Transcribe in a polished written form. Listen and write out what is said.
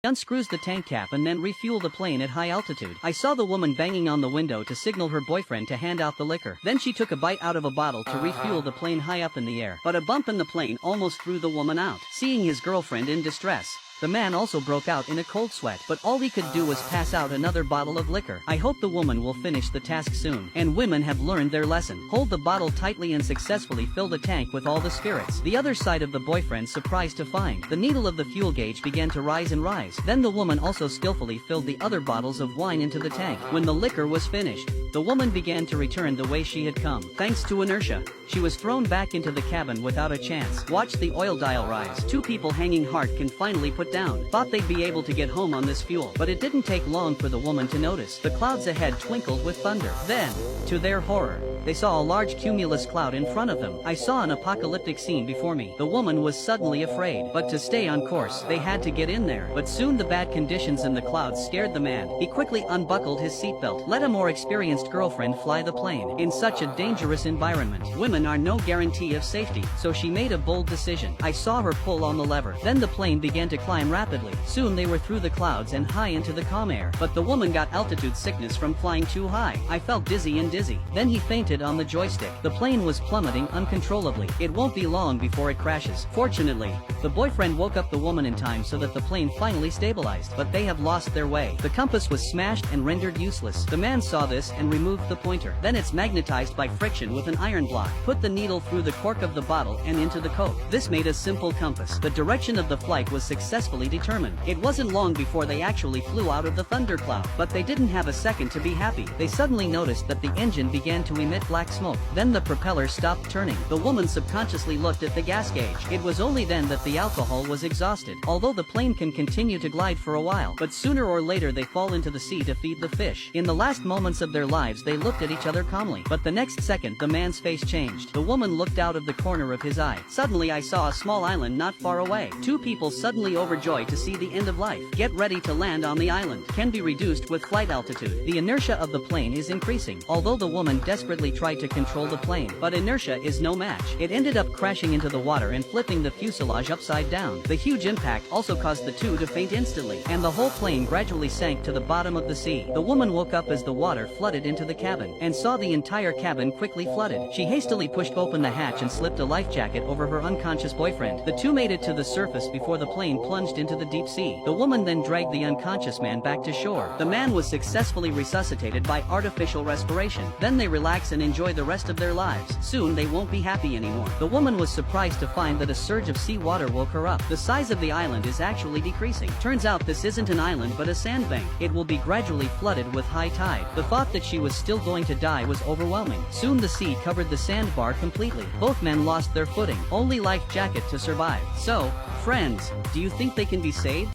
Unscrews the tank cap and then refuel the plane at high altitude. I saw the woman banging on the window to signal her boyfriend to hand out the liquor. Then she took a bite out of a bottle to refuel the plane high up in the air. But a bump in the plane almost threw the woman out. Seeing his girlfriend in distress, the man also broke out in a cold sweat, but all he could do was pass out another bottle of liquor. I hope the woman will finish the task soon. And women have learned their lesson. Hold the bottle tightly and successfully fill the tank with all the spirits. The other side of the boyfriend surprised to find the needle of the fuel gauge began to rise and rise. Then the woman also skillfully filled the other bottles of wine into the tank. When the liquor was finished, the woman began to return the way she had come. Thanks to inertia, she was thrown back into the cabin without a chance. Watch the oil dial rise. Two people hanging hard can finally put down. Thought they'd be able to get home on this fuel, but it didn't take long for the woman to notice. The clouds ahead twinkled with thunder. Then, to their horror, they saw a large cumulus cloud in front of them. I saw an apocalyptic scene before me. The woman was suddenly afraid, but to stay on course, they had to get in there. But soon the bad conditions in the clouds scared the man. He quickly unbuckled his seatbelt. Let a more experienced girlfriend fly the plane. In such a dangerous environment, women are no guarantee of safety, so she made a bold decision. I saw her pull on the lever. Then the plane began to climb rapidly. Soon they were through the clouds and high into the calm air. But the woman got altitude sickness from flying too high. I felt dizzy and dizzy. Then he fainted on the joystick. The plane was plummeting uncontrollably. It won't be long before it crashes. Fortunately, the boyfriend woke up the woman in time so that the plane finally stabilized. But they have lost their way. The compass was smashed and rendered useless. The man saw this and removed the pointer. Then it's magnetized by friction with an iron block. Put the needle through the cork of the bottle and into the coke. This made a simple compass. The direction of the flight was successfully determined. It wasn't long before they actually flew out of the thundercloud. But they didn't have a second to be happy. They suddenly noticed that the engine began to emit black smoke. Then the propeller stopped turning. The woman subconsciously looked at the gas gauge. It was only then that the alcohol was exhausted. Although the plane can continue to glide for a while, but sooner or later they fall into the sea to feed the fish. In the last moments of their lives they looked at each other calmly. But the next second the man's face changed. The woman looked out of the corner of his eye. Suddenly I saw a small island not far away. Two people suddenly overjoyed to see the end of life. Get ready to land on the island. Can be reduced with flight altitude. The inertia of the plane is increasing. Although the woman desperately tried to control the plane, but inertia is no match. It ended up crashing into the water and flipping the fuselage upside down. The huge impact also caused the two to faint instantly, and the whole plane gradually sank to the bottom of the sea. The woman woke up as the water flooded into the cabin, and saw the entire cabin quickly flooded. She hastily pushed open the hatch and slipped a life jacket over her unconscious boyfriend. The two made it to the surface before the plane plunged into the deep sea. The woman then dragged the unconscious man back to shore. The man was successfully resuscitated by artificial respiration. Then they relax and enjoy the rest of their lives. Soon they won't be happy anymore. The woman was surprised to find that a surge of seawater woke her up. The size of the island is actually decreasing. Turns out this isn't an island but a sandbank. It will be gradually flooded with high tide. The thought that she was still going to die was overwhelming. Soon the sea covered the sandbar completely. Both men lost their footing. Only life jacket to survive. So, friends, do you think they can be saved?